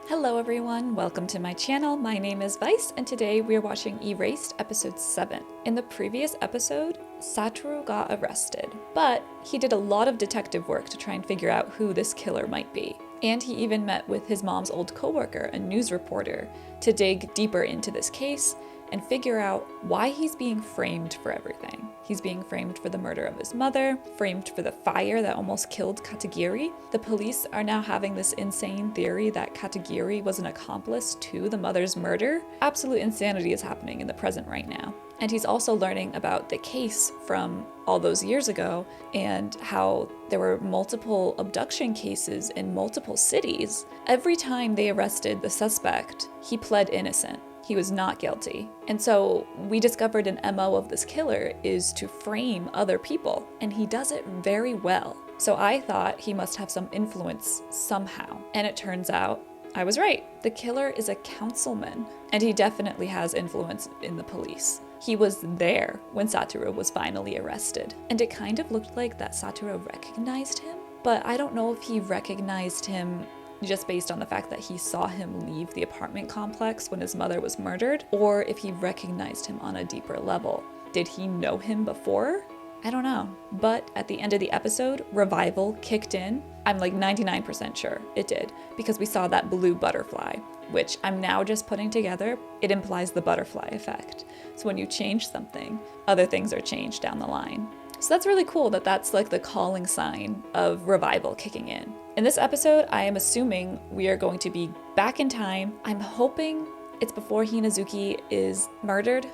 Hello everyone, welcome to my channel. My name is Vice and today we are watching Erased episode 7. In the previous episode, Satoru got arrested, but he did a lot of detective work to try and figure out who this killer might be. And he even met with his mom's old coworker, a news reporter, to dig deeper into this case and figure out why he's being framed for everything. He's being framed for the murder of his mother, framed for the fire that almost killed Katagiri. The police are now having this insane theory that Katagiri was an accomplice to the mother's murder. Absolute insanity is happening in the present right now. And he's also learning about the case from all those years ago and how there were multiple abduction cases in multiple cities. Every time they arrested the suspect, he pled innocent. He was not guilty. And so we discovered an MO of this killer is to frame other people, and he does it very well. So I thought he must have some influence somehow. And it turns out I was right. The killer is a councilman, and he definitely has influence in the police. He was there when Satoru was finally arrested. And it kind of looked like that Satoru recognized him, but I don't know if he recognized him just based on the fact that he saw him leave the apartment complex when his mother was murdered, or if he recognized him on a deeper level. Did he know him before? I don't know. But at the end of the episode, revival kicked in. I'm like 99% sure it did, because we saw that blue butterfly, which I'm now just putting together. It implies the butterfly effect. So when you change something, other things are changed down the line. So that's really cool that that's like the calling sign of revival kicking in. In this episode, I am assuming we are going to be back in time. I'm hoping it's before Hinazuki is murdered.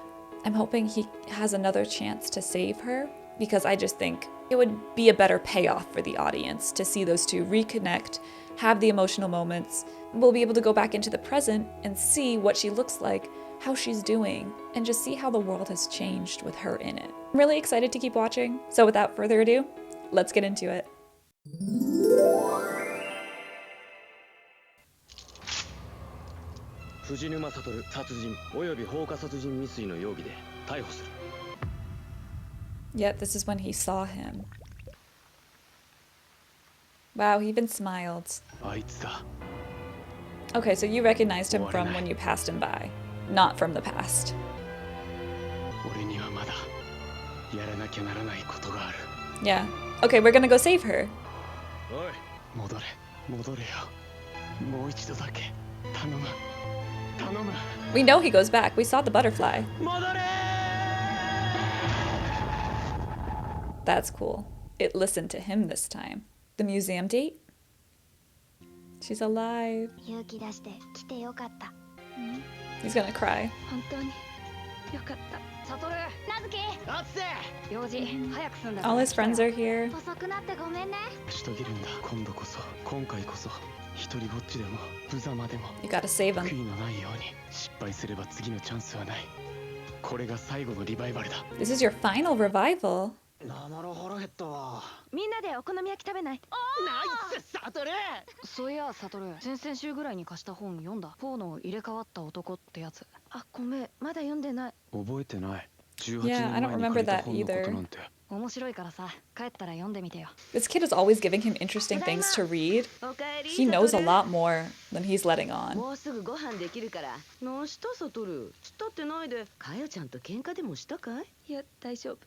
I'm hoping he has another chance to save her, because I just think it would be a better payoff for the audience to see those two reconnect, have the emotional moments. We'll be able to go back into the present and see what she looks like, how she's doing, and just see how the world has changed with her in it. I'm really excited to keep watching. So without further ado, let's get into it. 藤沼悟殺人および放火殺人未遂の容疑で逮捕する。 Yep, this is when he saw him. Wow, he even smiled. あいつだ。 Okay, so you recognized him from when you passed him by, not from the past. 俺にはまだやらなきゃならないことがある。 Yeah. Okay, we're gonna go save her. おい、戻れ、戻れよ。もう一度だけ頼む。頼む。 We know he goes back. We saw the butterfly. 戻れ。 That's cool. It listened to him this time. The museum date? She's alive. 勇気出して来てよかった。 He's gonna cry. 本当によかった。サトル、なずき。あつせ。用事早く済んだ。 All his friends are here. 遅くなってごめんね。し遂げるんだ。今度こそ、今回こそ、一人ぼっちでも無様でも You gotta save 悔 him. いのないように。失敗すれば次のチャンスはない。これが最後のリバイバルだ。 This is your final revival. なまら腹減ったわ。みんなでお好み焼き食べない？ナイスサトル。そういやサトル、先々週ぐらいに貸した本読んだ。ポーの入れ替わった男ってやつ。あ、ごめん、まだ読んでない。覚えてない。18 Yeah, I 年 don't 前に remember 借りた that 本のことなんて。面白いからさ、帰ったら読んでみてよ。 This kid is always giving him interesting things to read. おかえり。 He knows a lot more than he's letting on. もうすぐご飯できるから。何したサトル？つったってないで。かよちゃんと喧嘩でもしたかい？いや、大丈夫。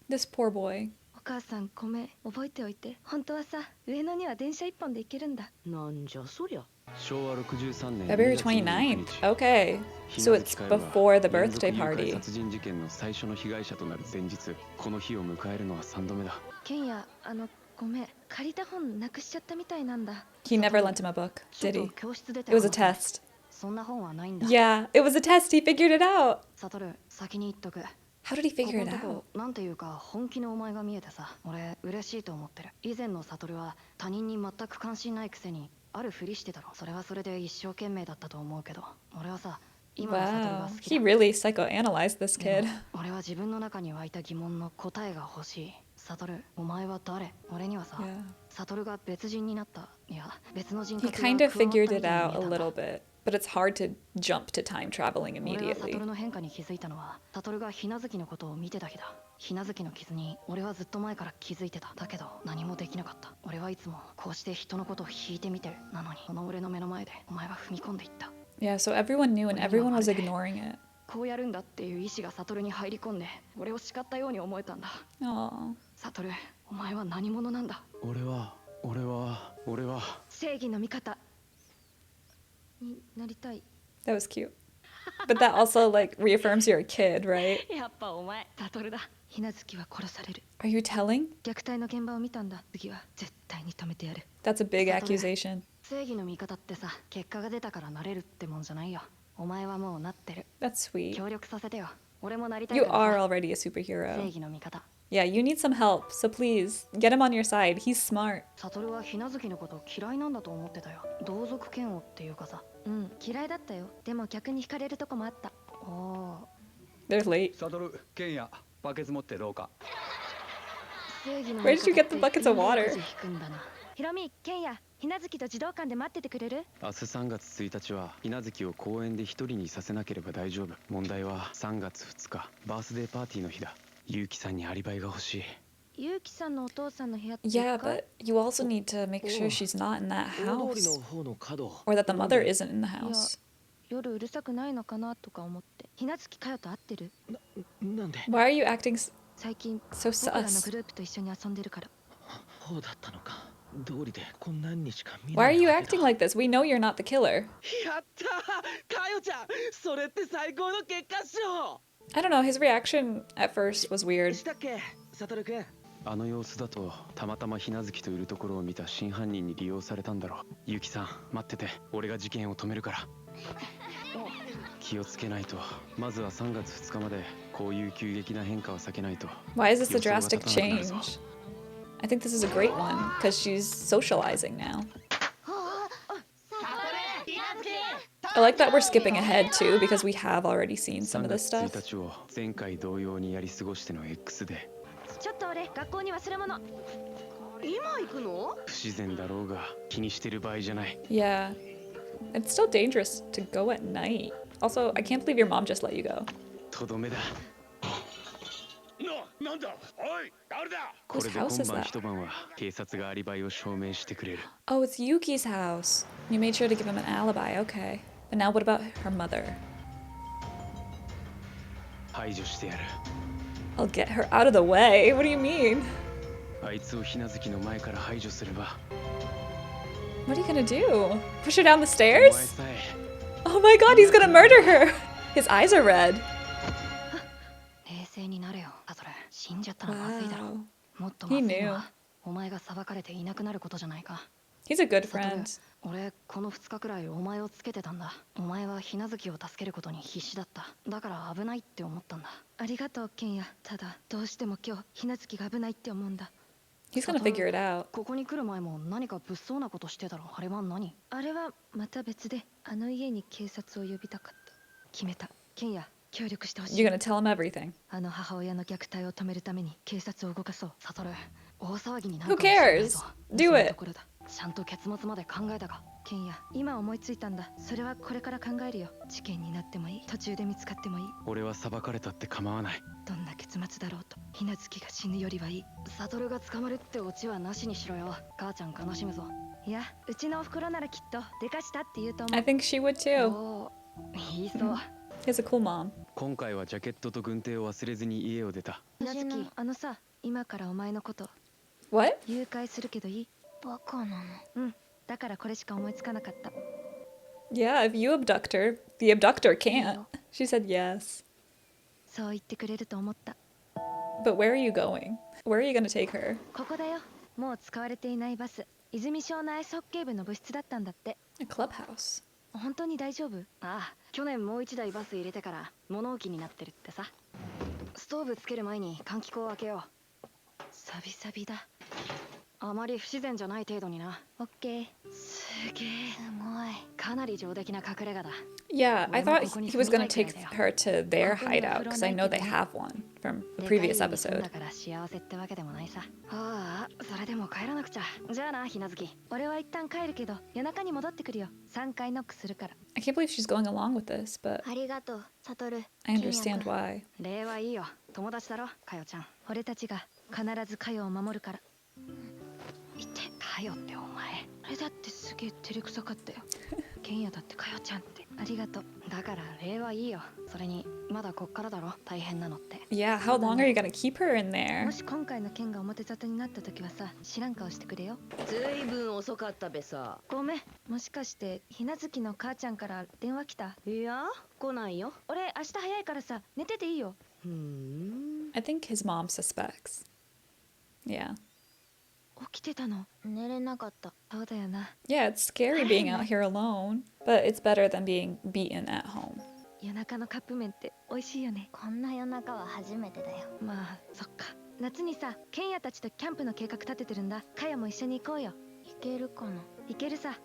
This poor boy. お母さん、ごめん。覚えておいて。本当はさ、上野には電車一本で行けるんだ。なんじゃそりゃ。昭和63年 February 29th. Okay. So it's before the birthday party. 殺人事件の最初の被害者となる前日、この日を迎えるのは3度目だ。ケンヤ、ごめん。借りた本なくしちゃったみたいなんだ。 He never lent him a book, ちょっ did と he? 教室出て It was a 話 test. そんな本はないんだ。 Yeah, it was a test. He figured it out. サトル、先に言っとく。 How did he こ figure こ it んと out? こなんていうか本気のお前が見えてさ、俺嬉しいと思ってる。以前のサトルは他人に全く関心ないくせにあるふりしてたろ。それはそれで一生懸命だったと思うけど、俺はさ、今のサトルが Wow. 好き He だ。 really psychoanalyzed this で kid. も俺は自分の中に湧いた疑問の答えが欲しい。サトル、お前は誰？俺にはさ、 Yeah. サトルが別人になった。いや、別の人 He 格が kind of 加わったみ figured たい it に見え out た a んだ。 little bit. But it's hard to jump to time traveling 俺が immediately. 悟の変化に気づいたのは悟がひなずきのことを見てた日だ。ひなずきの傷に俺はずっと前から気づいてた。だけど何もできなかった。俺はいつもこうして人のことを引いて見てる。なのにこの俺の目の前でお前は踏み込んでいった。 Yeah, so everyone knew and everyone was ignoring it. こうやるんだっていう意志が悟に入り込んで俺を叱ったように思えたんだ。 Aww. 悟、お前は何者なんだ。俺は正義の味方になりたい。 That was cute. But that also like reaffirms you're a kid, right? やっぱお前悟だ。ひなずきは殺される。 Are you telling? 虐待の現場を見たんだ。次は絶対に止めてやる。 That's a big accusation. 正義の味方ってさ、結果が出たからなれるってもんじゃないよ。お前はもうなってる。 That's sweet. 協力させてよ。俺もなりたい You から are さ。 already a 正 superhero. 義の味方。 Yeah, you need some help, so please get him on your side. He's smart. 悟はひなずきのこと嫌いなんだと思ってたよ。同族嫌悪っていうかさ。うん、嫌いだったよ。でも逆に惹かれるとこもあった。おー。 They're late. サトル、ケンヤ、バケツ持って廊下。正義の Where did you get the buckets of water? 引くんだな。ひろみ、ケンヤ、ひなずきと児童館で待っててくれる？明日3月1日はひなずきを公園で一人にさせなければ大丈夫。問題は3月2日バースデーパーティーの日だ。ゆうきさんにアリバイが欲しい。ゆうきさんのお父さんの部屋って Yeah, but you also need to make sure she's not in that 大通りの house. 方の角。 Or that the mother isn't in the house. 夜うるさくないのかなとか思って。ひなずきかよと会ってる？なんで？ Why are you acting 最近 so 僕らの sus? グループと一緒に遊んでるから。そうだったのか。通りでこんなにしか見 Why な are い you わけだ。 acting like this? We know you're not the killer. やったーかよちゃんそれって最高の結果っしょ I don't know, his reaction at first was weird. したっけサトルくんあの様子だとたまたまひなずきといるところを見た真犯人に利用されたんだろう。ゆうきさん待ってて、俺が事件を止めるから。気をつけないと。まずは3月2日までこういう急激な変化を避けないと。 Why is this a 予想が drastic 立たなくなるぞ。 change? I think this is a great one because she's socializing now. I like that we're skipping ahead too because we have already seen some 3 of this 月 stuff. 1日を前回同様にやり過ごしての X でちょっと俺、学校に忘れ物。今行くの？不自然だろうが気にしてる場合じゃない。 Yeah. It's still dangerous to go at night. Also, I can't believe your mom just let you go. とどめだ。なんだおい、誰だこれで house 今 is 晩 that? 一晩は警察がアリバイを証明してくれる。 Oh, it's Yuki's house. You made sure to give him an alibi. Okay. But now what about her mother? 排除してやる。 I'll get her out of the way. What do you mean? あいつをひなずきの前から排除すれば What are you gonna do? Push her down the お前 stairs? さえ Oh my god, he's gonna murder her! His eyes are red. 冷静になれよ、サトル。死んじゃったらまずいだろ Wow. う。もっとまずいの He はお前が裁かれていなくなることじゃないか。 He's a good サトル friend. 俺この2日くらいお前をつけてたんだ。お前はひなずきを助けることに必死だった。だから危ないって思ったんだ。ありがとう、ケンヤ。ただ、どうしても今日、ひなずきが危ないって思うんだ。 He's gonna figure it out. ここに来る前も何か物騒なことしてたろ。あれは何？あれはまた別で、あの家に警察を呼びたかった。決めた。ケンヤ、協力してほしい。 You're gonna tell him everything. あの母親の虐待を止めるために警察を動かそう。サトル、大騒ぎにな Who るかもしれない cares? ぞ。 Do その it. ところだ。ちゃんと結末まで考えたか。ケンヤ、今思いついたんだ。それはこれから考えるよ。事件になってもいい。途中で見つかってもいい。俺は裁かれたって構わない。どんな結末だろうと。ひなずきが死ぬよりはいい。サトルが捕まるってオチはなしにしろよ。母ちゃん悲しむぞ。いや、うちのお袋ならきっと、でかしたって言うと思 I う。 think she would too. おー、言いそう。 He has a cool mom. 今回はジャケットと軍手を忘れずに家を出た。ひなずき、あのさ、今からお前のこと、 What? 誘拐するけどいい？バカなの。うん。だからこれしか思いつかなかった。 Yeah, if you abduct her, the abductor can't. She said yes. そう言ってくれると思った。 But where are you going? Where are you gonna take her? ここだよ。もう使われていないバス。泉省内ホッケー部の部室だったんだって。 A clubhouse. 本当に大丈夫？ああ、去年もう一台バス入れてから物置になってるってさ。ストーブつける前に換気口を開けよサビサビだ。う。あまり不自然じゃない程度にな。オッケー。すげえ。すごい。かなり上出来な隠れ家だ。Yeah, I thought he was gonna take ここに住みたいくらいだよ。 her to their hideout because I know they have one from the でかい previous 家に住ん episode. だから幸せってわけでもないさ。ああ、それでも帰らなくちゃ。じゃあな、ひなずき。俺は一旦帰るけど夜中に戻ってくるよ。3回ノックするから。 I can't believe she's going along with this, but ありがとう、サトル。 I understand why. 礼はいいよ。友達だろ、かよちゃん。俺たちが必ずカヨを守るから。言ってかよってお前。あれだってすげえ照れくさかったよ。ケンヤだってカヨちゃんって。ありがとう。だから礼はいいよ。それにまだこっからだろ、大変なのって。 Yeah, how long are you gonna keep her in も there? し今回の件が表沙汰になった時はさ、知らん顔してくれよ。ずいぶん遅かったべさ。ごめん。もしかしてひなずきの母ちゃんから電話来た？いや、来ないよ。俺明日早いからさ、寝てていいよ。I think his mom suspects. Yeah. 起きてたの？寝れなかった。そうだよな。 Yeah, it's scary being out here alone, but it's better than being beaten at home. 夜中のカップ麺って美味しいよね。こんな夜中は初めてだよ。まあそっか。夏にさ、ケンヤたちとキャンプの計画立ててるんだ。カヤも一緒に行こうよ。いけるかな。行けるさ。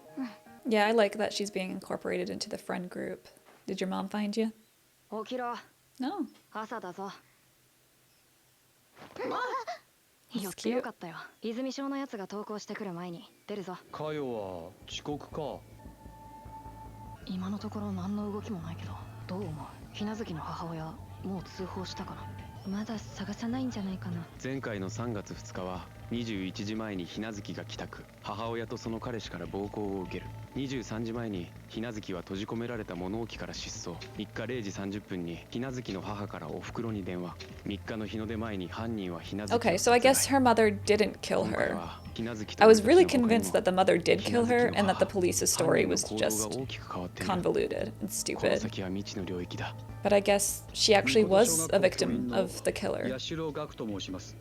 Yeah, I like that she's being incorporated into the friend group. Did your mom find you? 起きろ。 No. 朝だぞ。 That's 寄ってよ cute. かったよ。泉小のやつが投稿してくる前に出るぞ。かよは遅刻か。今のところ何の動きもないけど、どう思う？ひなずきの母親、もう通報したかな？まだ探さないんじゃないかな。前回の3月2日は21時前にひなずきが帰宅、母親とその彼氏から暴行を受ける。23時前にひなずきは閉じ込められた物置から失踪。3日0時30分にひなずきの母からお袋に電話。3日の日の出前に犯人はひなずきを Okay, so I guess her mother didn't kill 今回 her. はひなずきと I was really 私の他にも convinced that the mother did kill her and that the police's story 犯人の was 行動が just 大きく変わっている。 convoluted and この stupid. 先は未知の領域だ。 But I guess she actually was a victim of the killer. 八代学と申します。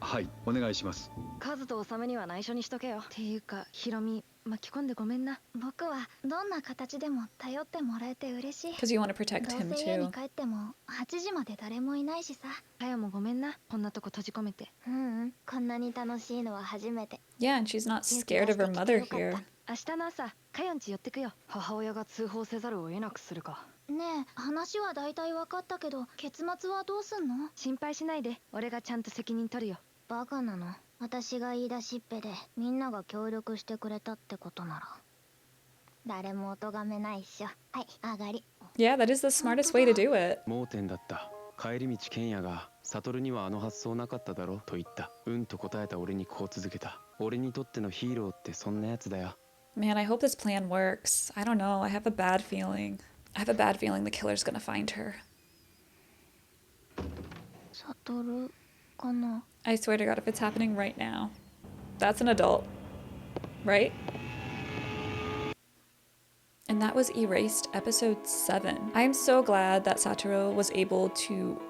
はい、お願いします。カズとオサムには内緒にしとけよ。っていうか、ヒロミ、巻き込んでごめんな。僕はどんな形でも頼ってもらえて嬉しい。 Because you want to protect どう him せ家に too. 帰っても8時まで誰もいないしさ。カヤもごめんな。こんなとこ閉じ込めて。こんなに楽しいのは初めて。 Yeah, and she's not scared of her mother here. 明日の朝、カヨんち寄ってくよ。母親が通報せざるを得なくするか。ねえ、話は大体分かったけど、結末はどうすんの？心配しないで。俺がちゃんと責任取るよ。バカなの。私が言い出しっぺでみんなが協力してくれたってことなら誰もお咎めないっしょ。はい、上がり。 Yeah, that is the smartest way to do it. 盲点だった。帰り道ケンヤが悟にはあの発想なかっただろと言った。うんと答えた俺にこう続けた。俺にとってのヒーローってそんなやつだよ。 Man, I hope this plan works. I don't know. I have a bad feeling. I have a bad feeling the killer's gonna find her. サトルかな。 I swear to God, if it's happening right now, that's an adult, right? And that was Erased episode 7. I'm so glad that Satoru was able to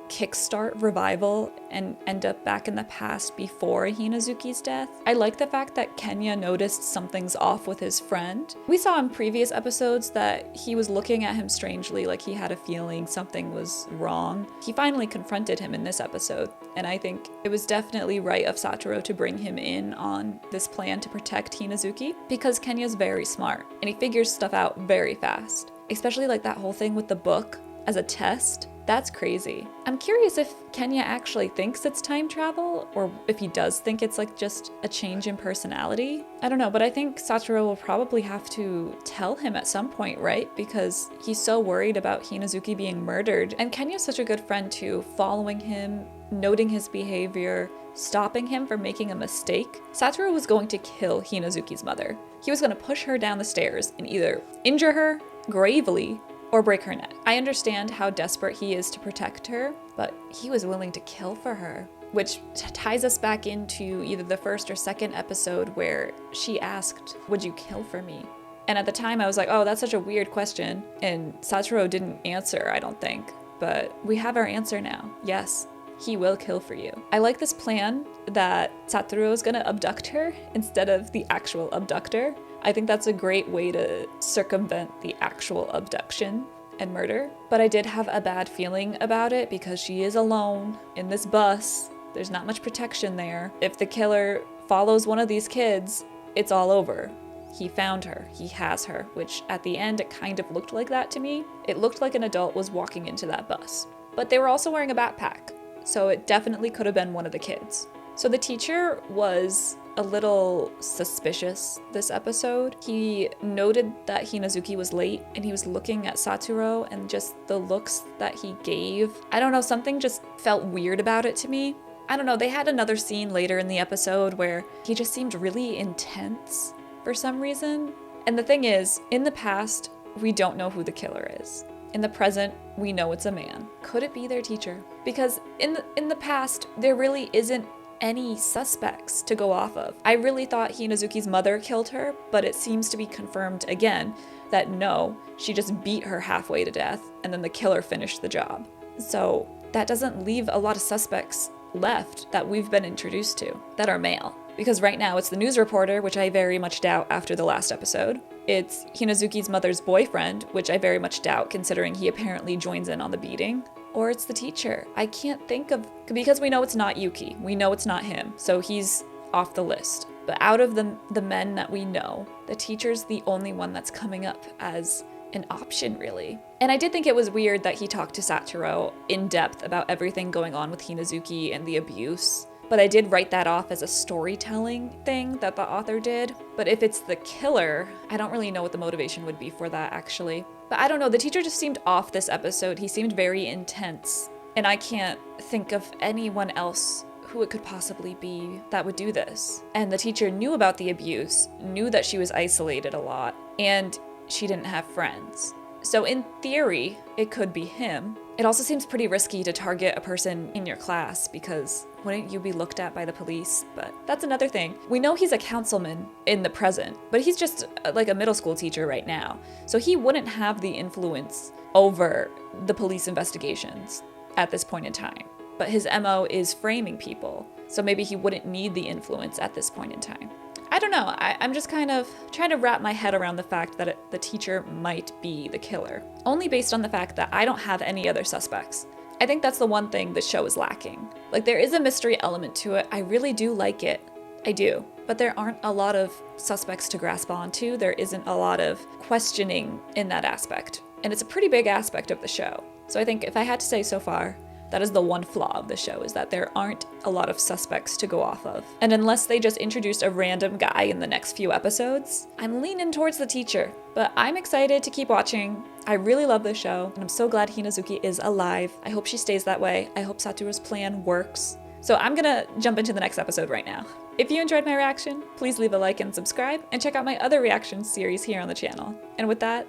kickstart revival and end up back in the past before Hinazuki's death. I like the fact that Kenya noticed something's off with his friend. We saw in previous episodes that he was looking at him strangely, like he had a feeling something was wrong. He finally confronted him in this episode, and I think it was definitely right of Satoru to bring him in on this plan to protect Hinazuki, because Kenya's very smart, and he figures stuff out very fast. Especially that whole thing with the book as a test. That's crazy. I'm curious if Kenya actually thinks it's time travel, or if he does think it's just a change in personality. I don't know, but I think Satoru will probably have to tell him at some point, right? Because he's so worried about Hinazuki being murdered. And Kenya's such a good friend too, following him, noting his behavior, stopping him from making a mistake. Satoru was going to kill Hinazuki's mother. He was going to push her down the stairs and either injure her gravely or break her neck. I understand how desperate he is to protect her, but he was willing to kill for her, which ties us back into either the first or second episode where she asked, "Would you kill for me?" And at the time I was like, oh, that's such a weird question. And Satoru didn't answer, I don't think. But we have our answer now. Yes, he will kill for you. I like this plan that Satoru is gonna abduct her instead of the actual abductor. I think that's a great way to circumvent the actual abduction and murder. But I did have a bad feeling about it because she is alone in this bus. There's not much protection there. If the killer follows one of these kids, it's all over. He found her, he has her, which at the end it kind of looked like that to me. It looked like an adult was walking into that bus. But they were also wearing a backpack, so it definitely could have been one of the kids. So the teacher was a little suspicious this episode. He noted that Hinazuki was late and he was looking at Satoru, and just the looks that he gave, I don't know, something just felt weird about it to me. I don't know, they had another scene later in the episode where he just seemed really intense for some reason. And the thing is, in the past, we don't know who the killer is. In the present, we know it's a man. Could it be their teacher? Because in the past, there really isn't any suspects to go off of. I really thought Hinazuki's mother killed her, but it seems to be confirmed again that no, she just beat her halfway to death, and then the killer finished the job. So that doesn't leave a lot of suspects left that we've been introduced to that are male. Because right now it's the news reporter, which I very much doubt after the last episode. It's Hinazuki's mother's boyfriend, which I very much doubt considering he apparently joins in on the beating. Or it's the teacher. I can't think of, because we know it's not Yuki. We know it's not him, so he's off the list. But out of the men that we know, the teacher's the only one that's coming up as an option, really. And I did think it was weird that he talked to Satoru in depth about everything going on with Hinazuki and the abuse. But I did write that off as a storytelling thing that the author did. But if it's the killer, I don't really know what the motivation would be for that, actually. But I don't know, the teacher just seemed off this episode. He seemed very intense. And I can't think of anyone else who it could possibly be that would do this. And the teacher knew about the abuse, knew that she was isolated a lot, and she didn't have friends. So in theory, it could be him. It also seems pretty risky to target a person in your class because wouldn't you be looked at by the police? But that's another thing. We know he's a councilman in the present, but he's just like a middle school teacher right now. So he wouldn't have the influence over the police investigations at this point in time. But his MO is framing people, so maybe he wouldn't need the influence at this point in time. I don't know, I'm just kind of trying to wrap my head around the fact that the teacher might be the killer, only based on the fact that I don't have any other suspects. I think that's the one thing the show is lacking. Like, there is a mystery element to it, I really do like it, I do, but there aren't a lot of suspects to grasp onto, there isn't a lot of questioning in that aspect, and it's a pretty big aspect of the show. So I think if I had to say so far, that is the one flaw of the show, is that there aren't a lot of suspects to go off of. And unless they just introduced a random guy in the next few episodes, I'm leaning towards the teacher. But I'm excited to keep watching. I really love this show, and I'm so glad Hinazuki is alive. I hope she stays that way. I hope Satoru's plan works. So I'm gonna jump into the next episode right now. If you enjoyed my reaction, please leave a like and subscribe, and check out my other reaction series here on the channel. And with that,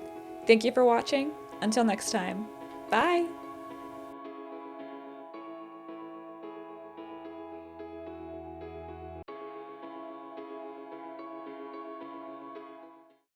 thank you for watching. Until next time, bye!